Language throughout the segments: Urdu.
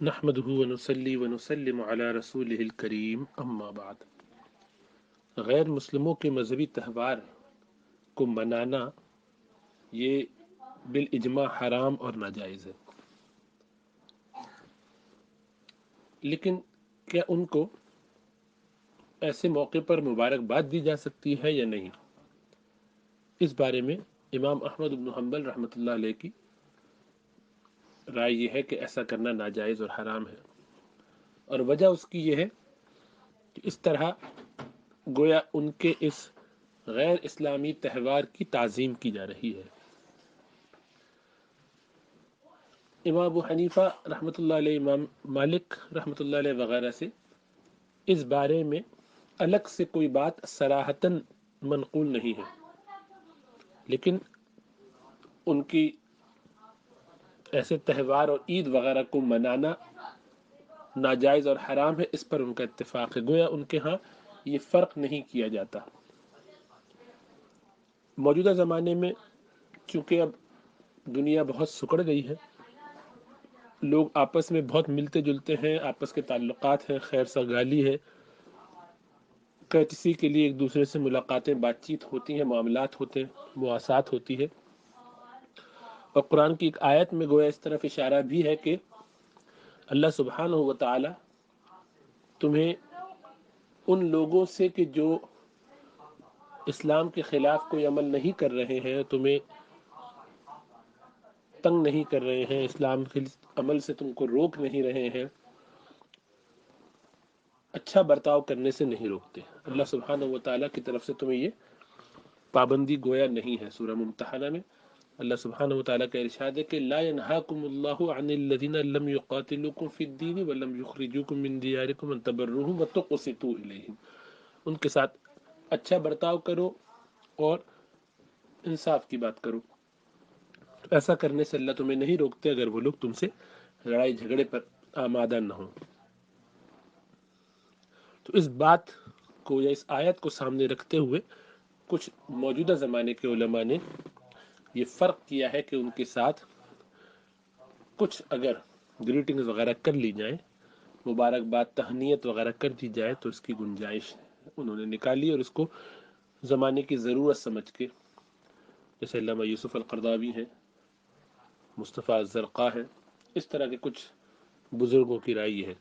نحمده ونصلي ونسلم على رسوله الکریم اما بعد۔ غیر مسلموں کے مذہبی تہوار کو منانا یہ بالاجماع حرام اور ناجائز ہے، لیکن کیا ان کو ایسے موقع پر مبارکباد دی جا سکتی ہے یا نہیں؟ اس بارے میں امام احمد بن حنبل رحمۃ اللہ علیہ کی رائے یہ ہے کہ ایسا کرنا ناجائز اور حرام ہے، اور وجہ اس کی یہ ہے کہ اس طرح گویا ان کے اس غیر اسلامی تہوار کی تعظیم کی جا رہی ہے۔ امام ابو حنیفہ رحمۃ اللہ علیہ، امام مالک رحمۃ اللہ علیہ وغیرہ سے اس بارے میں الگ سے کوئی بات صراحتاً منقول نہیں ہے، لیکن ان کی ایسے تہوار اور عید وغیرہ کو منانا ناجائز اور حرام ہے، اس پر ان کا اتفاق ہے۔ گویا ان کے ہاں یہ فرق نہیں کیا جاتا۔ موجودہ زمانے میں چونکہ اب دنیا بہت سکڑ گئی ہے، لوگ آپس میں بہت ملتے جلتے ہیں، آپس کے تعلقات ہیں، خیر سگالی ہے، کسی کے لیے ایک دوسرے سے ملاقاتیں، بات چیت ہوتی ہیں، معاملات ہوتے ہیں، مواسات ہوتی ہے، اور قرآن کی ایک آیت میں گویا اس طرف اشارہ بھی ہے کہ اللہ سبحانہ و تعالی تمہیں ان لوگوں سے کہ جو اسلام کے خلاف کوئی عمل نہیں کر رہے ہیں، تمہیں تنگ نہیں کر رہے ہیں، اسلام کے عمل سے تم کو روک نہیں رہے ہیں، اچھا برتاؤ کرنے سے نہیں روکتے۔ اللہ سبحانہ و تعالیٰ کی طرف سے تمہیں یہ پابندی گویا نہیں ہے۔ سورہ ممتحنہ میں اللہ سبحانہ و تعالیٰ کا ارشاد ہے کہ لا ينهاكم الله عن الذين لم يقاتلوكم في الدين ولم يخرجوكم من دياركم ان تبروهم وتقسطوا اليهم۔ ان کے ساتھ اچھا برتاؤ کرو اور انصاف کی بات کرو۔ ایسا کرنے سے اللہ تمہیں نہیں روکتے اگر وہ لوگ تم سے لڑائی جھگڑے پر آمادہ نہ ہوں۔ تو اس بات کو یا اس آیت کو سامنے رکھتے ہوئے کچھ موجودہ زمانے کے علماء نے یہ فرق کیا ہے کہ ان کے ساتھ کچھ اگر گریٹنگز وغیرہ کر لی جائیں، مبارکباد تہنیت وغیرہ کر دی جائے تو اس کی گنجائش انہوں نے نکالی، اور اس کو زمانے کی ضرورت سمجھ کے، جیسے علامہ یوسف القرضاوی ہیں، مصطفیٰ الزرقاء ہیں، اس طرح کے کچھ بزرگوں کی رائے ہے۔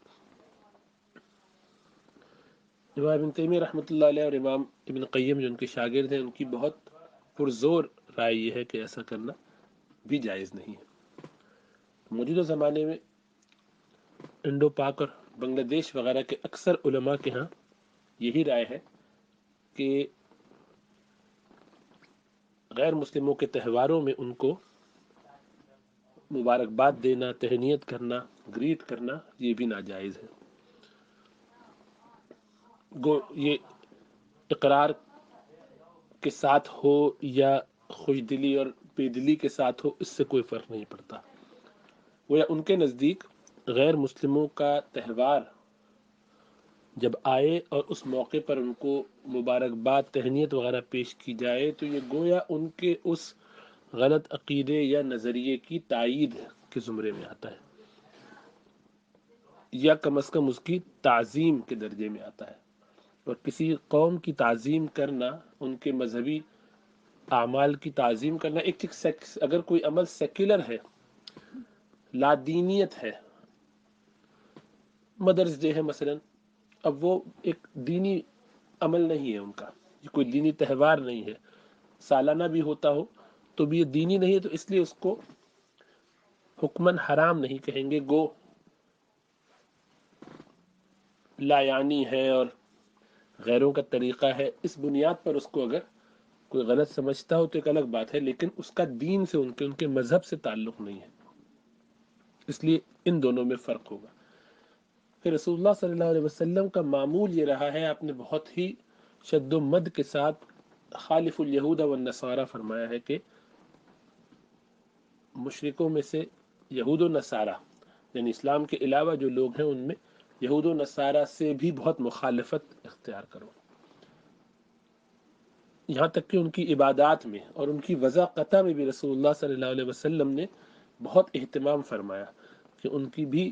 امام ابن تیمیہ رحمۃ اللہ علیہ اور امام ابن قیم جو ان کے شاگرد ہیں، ان کی بہت پرزور رائے یہ ہے کہ ایسا کرنا بھی جائز نہیں ہے۔ موجودہ زمانے میں انڈو پاک اور بنگلہ دیش وغیرہ کے اکثر علماء کے ہاں یہی رائے ہے کہ غیر مسلموں کے تہواروں میں ان کو مبارکباد دینا، تہنیت کرنا، گریٹ کرنا یہ بھی ناجائز ہے۔ گو یہ اقرار کے ساتھ ہو یا خوش دلی اور بے دلی کے ساتھ ہو، اس سے کوئی فرق نہیں پڑتا۔ وہ یا ان کے نزدیک غیر مسلموں کا تہوار جب آئے اور اس موقع پر ان کو مبارکباد تہنیت وغیرہ پیش کی جائے تو یہ گویا ان کے اس غلط عقیدے یا نظریے کی تائید کے زمرے میں آتا ہے، یا کم از کم اس کی تعظیم کے درجے میں آتا ہے۔ اور کسی قوم کی تعظیم کرنا، ان کے مذہبی اعمال کی تعظیم کرنا، ایک چیز اگر کوئی عمل سیکولر ہے، لادینیت ہے، مدرس ڈے ہے مثلا، اب وہ ایک دینی عمل نہیں ہے، ان کا یہ کوئی دینی تہوار نہیں ہے، سالانہ بھی ہوتا ہو تو بھی یہ دینی نہیں ہے، تو اس لیے اس کو حکماً حرام نہیں کہیں گے، گو لا یعنی ہے اور غیروں کا طریقہ ہے۔ اس بنیاد پر اس کو اگر کوئی غلط سمجھتا ہو تو ایک الگ بات ہے، لیکن اس کا دین سے ان کے مذہب سے تعلق نہیں ہے، اس لیے ان دونوں میں فرق ہوگا۔ پھر رسول اللہ صلی اللہ علیہ وسلم کا معمول یہ رہا ہے، آپ نے بہت ہی شد و مد کے ساتھ خالف الیہود والنصارى فرمایا ہے کہ مشرکوں میں سے یہود و نصارہ، یعنی اسلام کے علاوہ جو لوگ ہیں ان میں یہود و نصارہ سے بھی بہت مخالفت اختیار کرو، یہاں تک کہ ان کی عبادات میں اور ان کی وضاقتہ میں بھی رسول اللہ صلی اللہ علیہ وسلم نے بہت اہتمام فرمایا کہ ان کی بھی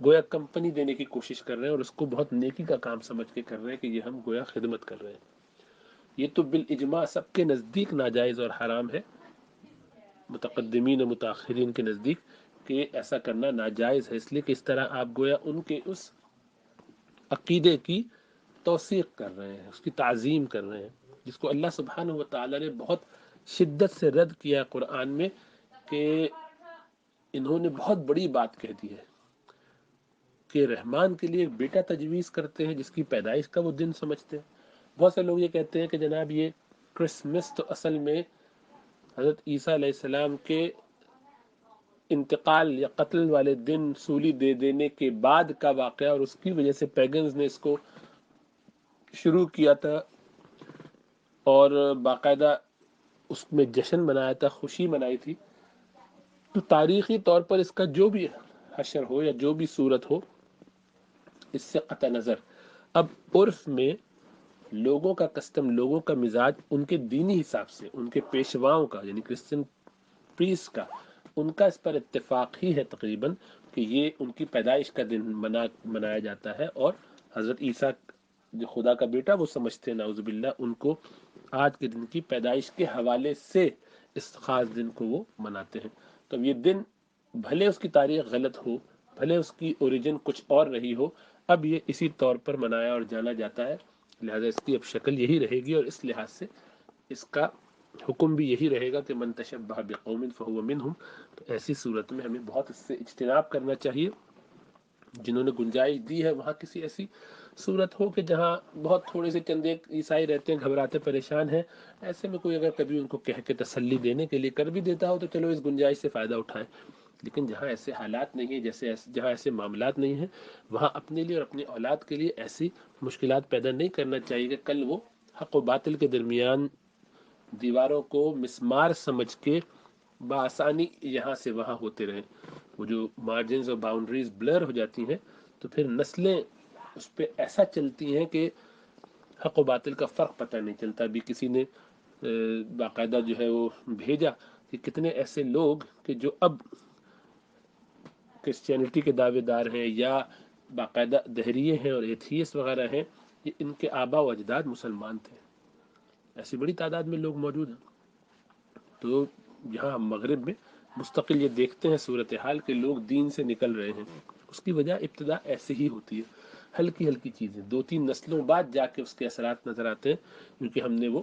گویا کمپنی دینے کی کوشش کر رہے ہیں اور اس کو بہت نیکی کا کام سمجھ کے کر رہے ہیں کہ یہ ہم گویا خدمت کر رہے ہیں۔ یہ تو بالاجماع سب کے نزدیک ناجائز اور حرام ہے، متقدمین و متاخرین کے نزدیک، کہ ایسا کرنا ناجائز ہے، اس لیے کہ اس طرح آپ گویا ان کے اس عقیدے کی توثیق کر رہے ہیں، اس کی تعظیم کر رہے ہیں، جس کو اللہ سبحانہ و تعالی نے بہت شدت سے رد کیا قرآن میں، کہ انہوں نے بہت بڑی بات کہہ دی ہے کہ رحمان کے لیے ایک بیٹا تجویز کرتے ہیں جس کی پیدائش کا وہ دن سمجھتے ہیں۔ بہت سے لوگ یہ کہتے ہیں کہ جناب یہ کرسمس تو اصل میں حضرت عیسیٰ علیہ السلام کے انتقال یا قتل والے دن سولی دے دینے کے بعد کا واقعہ، اور اس کی وجہ سے پیگنز نے اس کو شروع کیا تھا اور باقاعدہ اس میں جشن منایا تھا، خوشی منائی تھی۔ تو تاریخی طور پر اس کا جو بھی حشر ہو یا جو بھی صورت ہو، اس سے قطع نظر اب عرف میں لوگوں کا کسٹم، لوگوں کا مزاج ان کے دینی حساب سے، ان کے پیشواؤں کا یعنی کرسچن پریس کا، ان کا اس پر اتفاق ہی ہے تقریباً کہ یہ ان کی پیدائش کا دن منایا جاتا ہے، اور حضرت عیسیٰ جو خدا کا بیٹا وہ سمجھتے ہیں نعوذ باللہ، ان کو آج کے دن کی پیدائش کے حوالے سے اس خاص دن کو وہ مناتے ہیں۔ تو یہ دن بھلے اس کی تاریخ غلط ہو، بھلے اس کی اوریجن کچھ اور رہی ہو، اب یہ اسی طور پر منایا اور جانا جاتا ہے، لہذا اس کی اب شکل یہی رہے گی، اور اس لحاظ سے اس کا حکم بھی یہی رہے گا کہ من تشبہ بقوم فہو منہم۔ تو ایسی صورت میں ہمیں بہت اس سے اجتناب کرنا چاہیے۔ جنہوں نے گنجائش دی ہے وہاں کسی ایسی صورت ہو کہ جہاں بہت تھوڑے سے چند ایک عیسائی رہتے ہیں، گھبراتے پریشان ہیں، ایسے میں کوئی اگر کبھی ان کو کہہ کے تسلی دینے کے لیے کر بھی دیتا ہو تو چلو اس گنجائش سے فائدہ اٹھائیں۔ لیکن جہاں ایسے حالات نہیں ہیں، جہاں ایسے معاملات نہیں ہیں، وہاں اپنے لیے اور اپنی اولاد کے لیے ایسی مشکلات پیدا نہیں کرنا چاہیے کہ کل وہ حق و باطل کے درمیان دیواروں کو مسمار سمجھ کے بآسانی یہاں سے وہاں ہوتے رہیں۔ وہ جو مارجنز اور باؤنڈریز بلر ہو جاتی ہیں تو پھر نسلیں اس پہ ایسا چلتی ہیں کہ حق و باطل کا فرق پتہ نہیں چلتا۔ ابھی کسی نے باقاعدہ جو ہے وہ بھیجا کہ کتنے ایسے لوگ کہ جو اب کرسچینٹی کے دعوے دار ہیں یا باقاعدہ دہریے ہیں اور ایتھیس وغیرہ ہیں، یہ ان کے آبا و اجداد مسلمان تھے، ایسی بڑی تعداد میں لوگ موجود ہیں۔ تو یہاں ہم مغرب میں مستقل یہ دیکھتے ہیں صورتحال کہ لوگ دین سے نکل رہے ہیں، اس کی وجہ ابتدا ایسے ہی ہوتی ہے، ہلکی ہلکی چیزیں، 2-3 نسلوں بعد جا کے اس کے اثرات نظر آتے ہیں، کیونکہ ہم نے وہ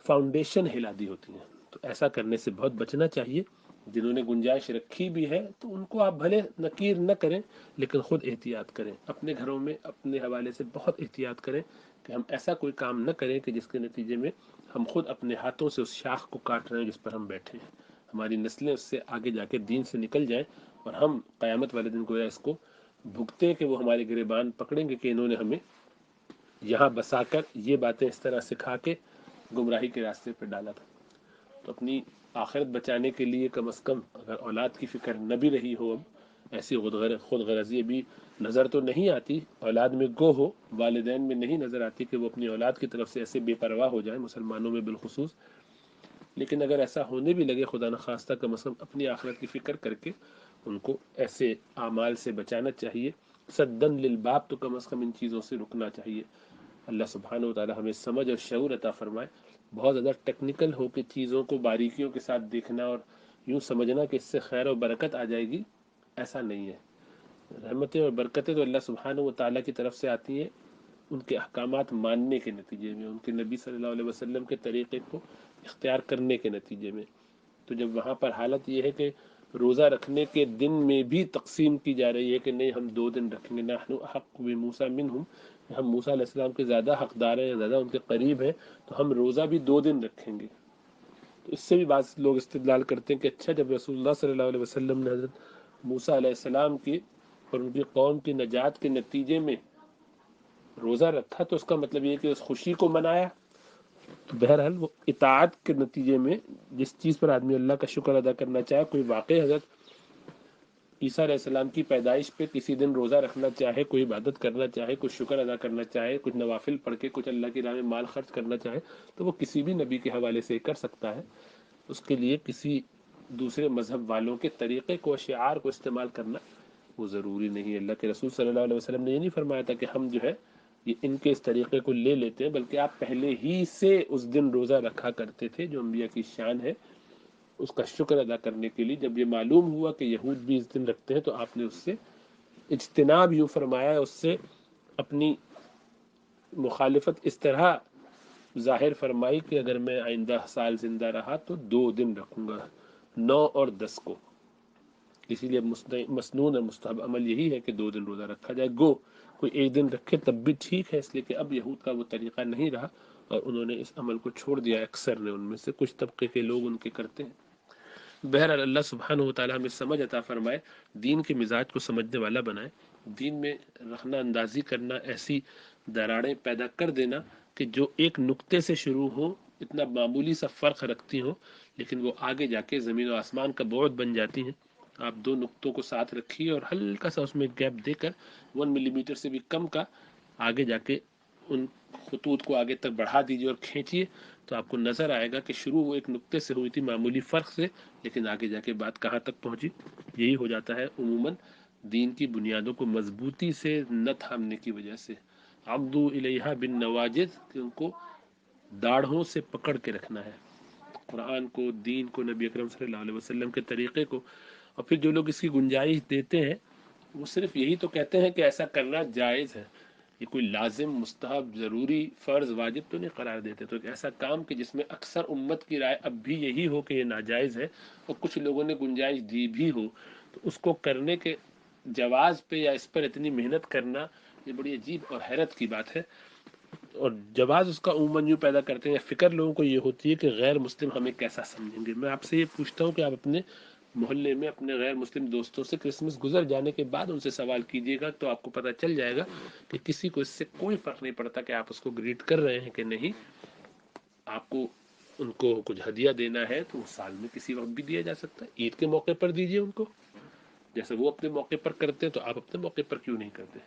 فاؤنڈیشن ہلا دی ہوتی ہیں۔ تو ایسا کرنے سے بہت بچنا چاہیے۔ جنہوں نے گنجائش رکھی بھی ہے تو ان کو آپ بھلے نکیر نہ کریں لیکن خود احتیاط کریں، اپنے گھروں میں اپنے حوالے سے بہت احتیاط کریں کہ ہم ایسا کوئی کام نہ کریں کہ جس کے نتیجے میں ہم خود اپنے ہاتھوں سے اس شاخ کو کاٹ رہے ہیں جس پر ہم بیٹھے ہیں، ہماری نسلیں اس سے آگے جا کے دین سے نکل جائیں اور ہم قیامت والے دن گویا اس کو بھگتے کہ وہ ہمارے گریبان پکڑیں گے کہ انہوں نے ہمیں یہاں بسا کر یہ باتیں اس طرح سکھا کے گمراہی کے راستے پہ ڈالا تھا۔ تو اپنی آخرت بچانے کے لیے کم از کم اگر اولاد کی فکر نہ بھی رہی ہو، اب ایسی خود غرضی بھی نظر تو نہیں آتی، اولاد میں گو ہو، والدین میں نہیں نظر آتی کہ وہ اپنی اولاد کی طرف سے ایسے بے پرواہ ہو جائیں، مسلمانوں میں بالخصوص، لیکن اگر ایسا ہونے بھی لگے خدا نخواستہ، کم از کم اپنی آخرت کی فکر کر کے ان کو ایسے اعمال سے بچانا چاہیے۔ صدن للباب، تو کم از کم ان چیزوں سے رکنا چاہیے۔ اللہ سبحانہ و تعالی ہمیں سمجھ اور شعور عطا فرمائے۔ بہت زیادہ ٹیکنیکل ہو کے چیزوں کو باریکیوں کے ساتھ دیکھنا اور یوں سمجھنا کہ اس سے خیر و برکت آ جائے گی، ایسا نہیں ہے۔ رحمتیں اور برکتیں تو اللہ سبحانہ و تعالیٰ کی طرف سے آتی ہیں ان کے احکامات ماننے کے نتیجے میں، ان کے نبی صلی اللہ علیہ وسلم کے طریقے کو اختیار کرنے کے نتیجے میں۔ تو جب وہاں پر حالت یہ ہے کہ روزہ رکھنے کے دن میں بھی تقسیم کی جا رہی ہے کہ نہیں ہم 2 دن رکھیں گے، نحن احق بموسیٰ منہم، ہم موسیٰ علیہ السلام کے زیادہ حقدار ہیں، زیادہ ان کے قریب ہیں، تو ہم روزہ بھی 2 دن رکھیں گے۔ تو اس سے بھی بعض لوگ استدلال کرتے ہیں کہ اچھا جب رسول اللہ صلی اللہ علیہ وسلم نے حضرت موسیٰ علیہ السلام کی اور ان کی قوم کی نجات کے نتیجے میں روزہ رکھا تو اس کا مطلب یہ ہے کہ اس خوشی کو منایا۔ تو بہرحال وہ اطاعت کے نتیجے میں جس چیز پر آدمی اللہ کا شکر ادا کرنا چاہے، کوئی واقعی حضرت عیسیٰ علیہ السلام کی پیدائش پہ کسی دن روزہ رکھنا چاہے، کوئی عبادت کرنا چاہے، کچھ شکر ادا کرنا چاہے، کچھ نوافل پڑھ کے کچھ اللہ کی راہ میں مال خرچ کرنا چاہے، تو وہ کسی بھی نبی کے حوالے سے کر سکتا ہے۔ اس کے لیے کسی دوسرے مذہب والوں کے طریقے کو شعار کو استعمال کرنا وہ ضروری نہیں ہے۔ اللہ کے رسول صلی اللہ علیہ وسلم نے یہ نہیں فرمایا تھا کہ ہم جو ہے یہ ان کے اس طریقے کو لے لیتے ہیں، بلکہ آپ پہلے ہی سے اس دن روزہ رکھا کرتے تھے، جو انبیاء کی شان ہے اس کا شکر ادا کرنے کے لیے۔ جب یہ معلوم ہوا کہ یہود بھی اس دن رکھتے ہیں تو آپ نے اس سے اجتناب یوں فرمایا، اس سے اپنی مخالفت اس طرح ظاہر فرمائی کہ اگر میں آئندہ سال زندہ رہا تو 2 دن رکھوں گا، 9 اور 10 کو۔ اسی لیے مسنون اور مستحب عمل یہی ہے کہ 2 دن روزہ رکھا جائے۔ گو کوئی ایک دن رکھے تب بھی ٹھیک ہے، اس لیے کہ اب یہود کا وہ طریقہ نہیں رہا اور انہوں نے اس عمل کو چھوڑ دیا، اکثر نے، ان میں سے کچھ طبقے کے لوگ ان کے کرتے ہیں۔ بہرحال اللہ سبحانہ و تعالیٰ ہمیں سمجھ عطا فرمائے، دین کے مزاج کو سمجھنے والا بنائے، دین میں رخنہ اندازی کرنا، ایسی دراڑیں پیدا کر دینا کہ جو ایک نقطے سے شروع ہو، اتنا معمولی سا فرق رکھتی ہوں، لیکن وہ آگے جا کے زمین و آسمان کا بعد بن جاتی ہیں۔ آپ 2 نقطوں کو ساتھ رکھیے اور ہلکا سا اس میں گیپ دے کر 1 ملی میٹر سے بھی کم کا آگے جا کے ان خطوط کو آگے تک بڑھا دیجیے اور کھینچیے، تو آپ کو نظر آئے گا کہ شروع وہ ایک نقطے سے ہوئی تھی معمولی فرق سے، لیکن آگے جا کے بات کہاں تک پہنچی۔ یہی ہو جاتا ہے عموماً دین کی بنیادوں کو مضبوطی سے نہ تھامنے کی وجہ سے۔ عبدو الیہا بن نواجد، کہ ان کو داڑھوں سے پکڑ کے رکھنا ہے، قرآن کو، دین کو، نبی اکرم صلی اللہ علیہ وسلم کے طریقے کو۔ اور پھر جو لوگ اس کی گنجائش دیتے ہیں وہ صرف یہی تو کہتے ہیں کہ ایسا کرنا جائز ہے، یہ کوئی لازم، مستحب، ضروری، فرض، واجب تو نہیں قرار دیتے۔ تو ایک ایسا کام کہ جس میں اکثر امت کی رائے اب بھی یہی ہو کہ یہ ناجائز ہے اور کچھ لوگوں نے گنجائش دی بھی ہو، تو اس کو کرنے کے جواز پہ یا اس پر اتنی محنت کرنا یہ بڑی عجیب اور حیرت کی بات ہے۔ اور جواز اس کا عموماً یوں پیدا کرتے ہیں، فکر لوگوں کو یہ ہوتی ہے کہ غیر مسلم ہمیں کیسا سمجھیں گے۔ میں آپ سے یہ پوچھتا ہوں کہ آپ اپنے محلے میں اپنے غیر مسلم دوستوں سے کرسمس گزر جانے کے بعد ان سے سوال کیجیے گا تو آپ کو پتہ چل جائے گا کہ کسی کو اس سے کوئی فرق نہیں پڑتا کہ آپ اس کو گریٹ کر رہے ہیں کہ نہیں۔ آپ کو ان کو کچھ ہدیہ دینا ہے تو سال میں کسی وقت بھی دیا جا سکتا ہے، عید کے موقع پر دیجیے ان کو، جیسے وہ اپنے موقع پر کرتے ہیں تو آپ اپنے موقع پر کیوں نہیں کرتے؟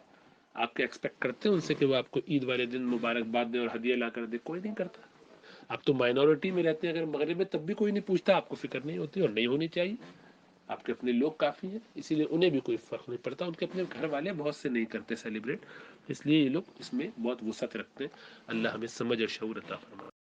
آپ کیا ایکسپیکٹ کرتے ہیں ان سے کہ وہ آپ کو عید والے دن مبارکباد دیں اور ہدیہ لا کر دے؟ کوئی نہیں کرتا۔ آپ تو مائنورٹی میں رہتے ہیں اگر مغرب میں، تب بھی کوئی نہیں پوچھتا، آپ کو فکر نہیں ہوتی اور نہیں ہونی چاہیے۔ آپ کے اپنے لوگ کافی ہیں، اسی لیے انہیں بھی کوئی فرق نہیں پڑتا۔ ان کے اپنے گھر والے بہت سے نہیں کرتے سیلیبریٹ، اس لیے یہ لوگ اس میں بہت وسعت رکھتے ہیں۔ اللہ ہمیں سمجھ اور شعور عطا فرمائے۔